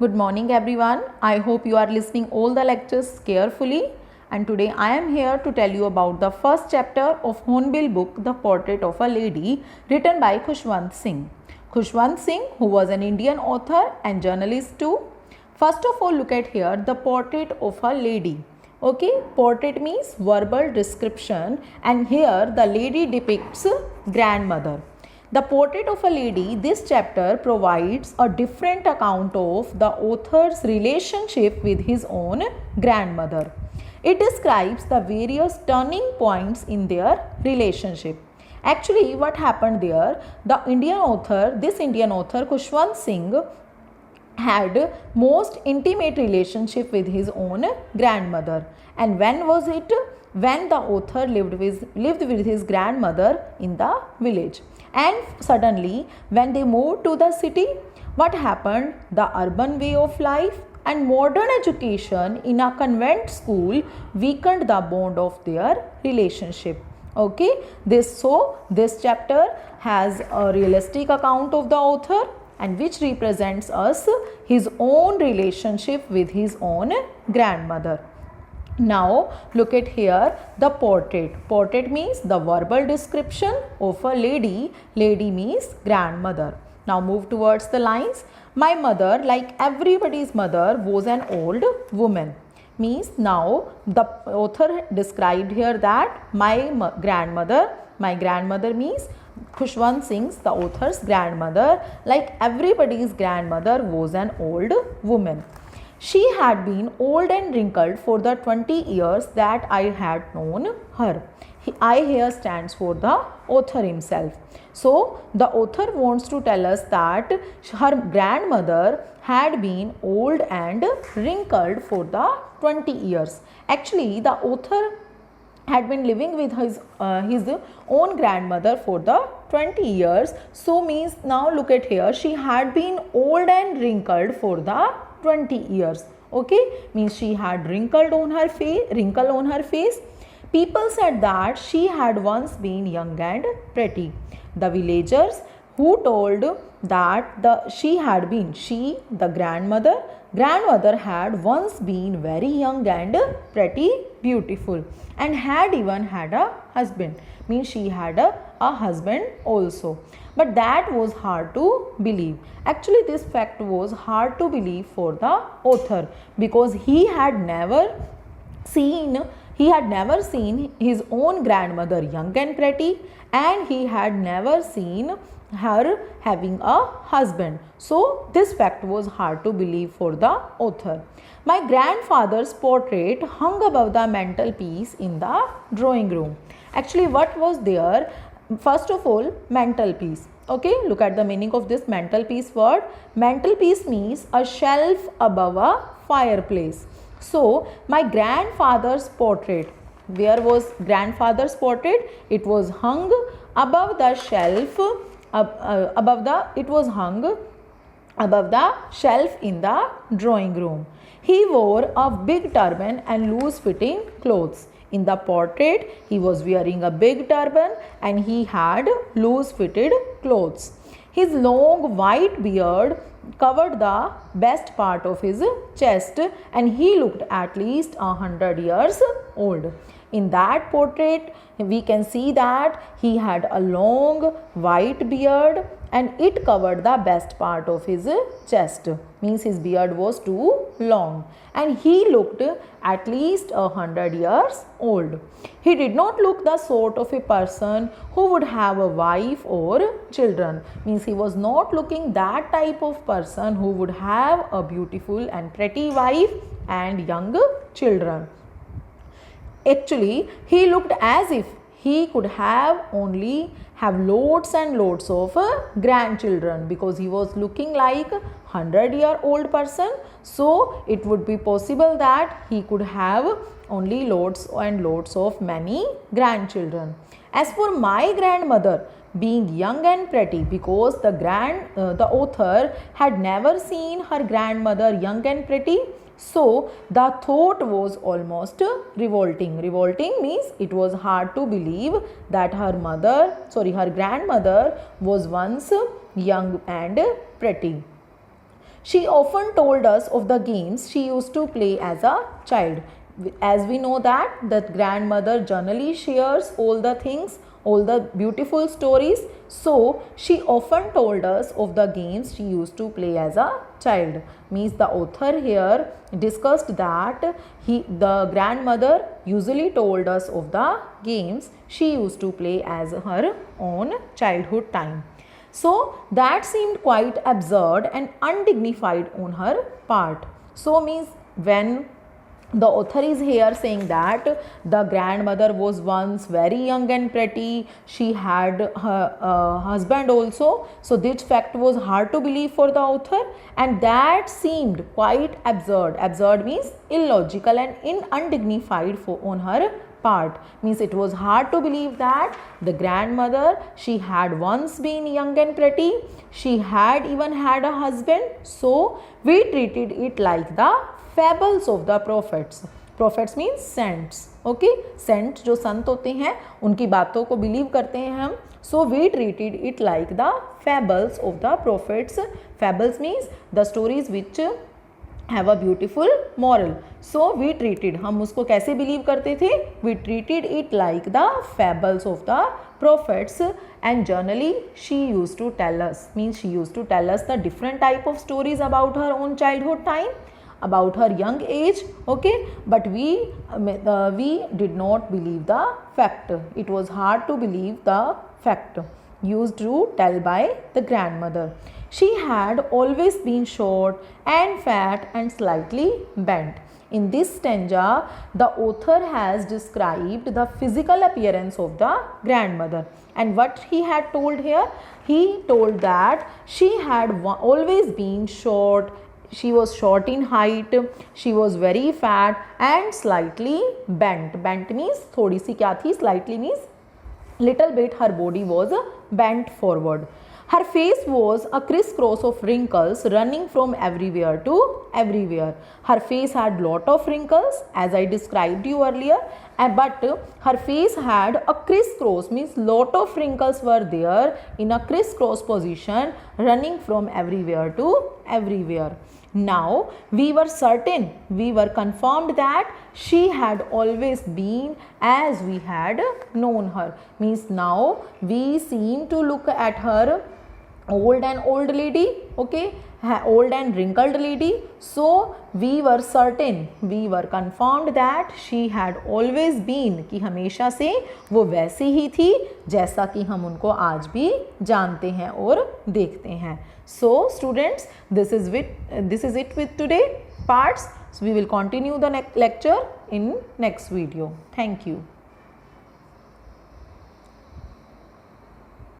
Good morning everyone. I hope you are listening all the lectures carefully, and today I am here to tell you about the first chapter of Hornbill book, The Portrait of a Lady, written by Khushwant Singh. Khushwant Singh, who was an Indian author and journalist too. First of all, look at here the portrait of a lady. Okay, portrait means verbal description, and here the lady depicts grandmother. The Portrait of a Lady, this chapter provides a different account of the author's relationship with his own grandmother. It describes the various turning points in their relationship. Actually, what happened there, this Indian author Khushwant Singh had most intimate relationship with his own grandmother. And when was it? When the author lived with his grandmother in the village. And suddenly when they moved to the city, what happened? The urban way of life and modern education in a convent school weakened the bond of their relationship. Okay, this chapter has a realistic account of the author, and which represents us his own relationship with his own grandmother. Now look at here the portrait. Portrait means the verbal description of a lady. Lady means grandmother. Now move towards the lines. My mother, like everybody's mother, was an old woman. Means now the author described here that my grandmother means Khushwant Singh's, the author's grandmother, like everybody's grandmother, was an old woman. She had been old and wrinkled for the 20 years that I had known her. I here stands for the author himself. So the author wants to tell us that her grandmother had been old and wrinkled for the 20 years. Actually, the author had been living with his own grandmother for the 20 years. So means now look at here, she had been old and wrinkled for the 20 years. Okay, means she had wrinkle on her face. People said that she had once been young and pretty. The villagers who told that the grandmother had once been very young and pretty beautiful, and had even had a husband. Means she had a husband also. But that was hard to believe. Actually, this fact was hard to believe for the author, because he had never seen his own grandmother young and pretty, and he had never seen her having a husband. So this fact was hard to believe for the author. My grandfather's portrait hung above the mantelpiece in the drawing room. Actually, what was there? First of all, mantelpiece. Okay, look at the meaning of this mantelpiece word. Mantelpiece means a shelf above a fireplace. So my grandfather's portrait, where was grandfather's portrait? It was hung above the shelf, above the shelf in the drawing room. He wore a big turban and loose fitting clothes. In the portrait, he was wearing a big turban and he had loose fitted clothes. His long white beard covered the best part of his chest, and he looked at least 100 years old. In that portrait, we can see that he had a long white beard and it covered the best part of his chest. Means his beard was too long, and he looked at least 100 years old. He did not look the sort of a person who would have a wife or children. Means he was not looking that type of person who would have a beautiful and pretty wife and young children. Actually, he looked as if he could have loads and loads of grandchildren, because he was looking like 100-year-old person. So it would be possible that he could have only loads and loads of many grandchildren. As for my grandmother being young and pretty, because the author had never seen her grandmother young and pretty, so the thought was almost revolting. Revolting means it was hard to believe that her grandmother was once young and pretty. She often told us of the games she used to play as a child. As we know that the grandmother generally shares all the things, all the beautiful stories. So she often told us of the games she used to play as a child. Means the author here discussed that the grandmother usually told us of the games she used to play as her own childhood time. So that seemed quite absurd and undignified on her part. So means when the author is here saying that the grandmother was once very young and pretty, she had her husband also. So this fact was hard to believe for the author, and that seemed quite absurd. Absurd means illogical and undignified on her part. Means it was hard to believe that the grandmother, she had once been young and pretty, she had even had a husband. So we treated it like the fables of the prophets. Prophets means saints. Okay, saints जो संत होते हैं उनकी बातों को believe करते हैं हम. So we treated it like the fables of the prophets. Fables means the stories which have a beautiful moral. So we treated, हम उसको कैसे बिलीव करते थे? We treated it like the fables of the prophets, and generally she used to tell us, means she used to tell us the different type of stories about her own childhood time, about her young age. Okay, but we did not believe the fact. It was hard to believe the fact used to tell by the grandmother. She had always been short and fat and slightly bent. In this stanza, the author has described the physical appearance of the grandmother. And what he had told here? He told that she had always been short. She was short in height, she was very fat and slightly bent. Bent means थोड़ी सी क्या थी? Slightly means little bit her body was bent forward. Her face was a crisscross of wrinkles running from everywhere to everywhere. Her face had lot of wrinkles as I described you earlier, but her face had a crisscross, means lot of wrinkles were there in a crisscross position running from everywhere to everywhere. Now we were certain, we were confirmed that she had always been as we had known her. Means now we seem to look at her old and old lady, okay, old and wrinkled lady. So we were certain, we were confirmed that she had always been, कि हमेशा से वो वैसी ही थी जैसा कि हम उनको आज भी जानते हैं और देखते हैं. So students, this is it with today parts. So we will continue the next lecture in next video. Thank you.